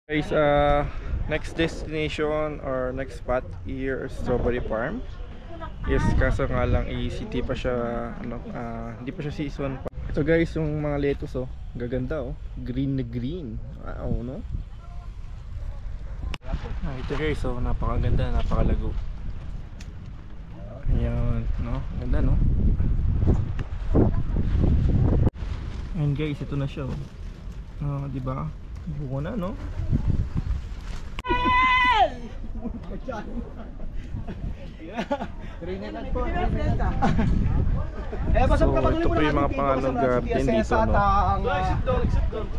Guys, next destination or next spot here, Strawberry Farm. Yes, kaso nga lang city pa siya, hindi pa siya season pa. Ito guys, yung mga lettuce oh, gaganda oh, green na green. Wow, no? Ito guys, oh, napakaganda, napakalago. Ayan, no? Ganda, no? Ayan guys, ito na siya oh. Di ba? Buko na, no? So ito po yung mga pangalang garden dito, no?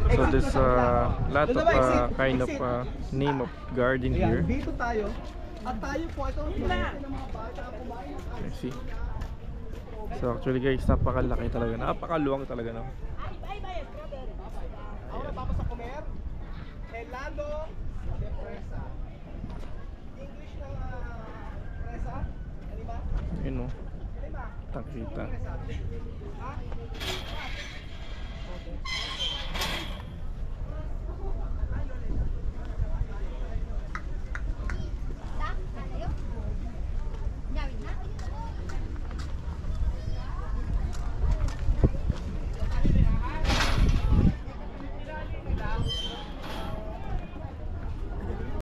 So there's a lot of kind of name of garden here. Dito tayo. At tayo po ito ng mga bata kumain. I see. So actually guys, napakalaki talaga, napakaluwang talaga, no? Ako na tapos sa comer. Helado de presa. English ng presa? Ano ba? Yun, no? Takita.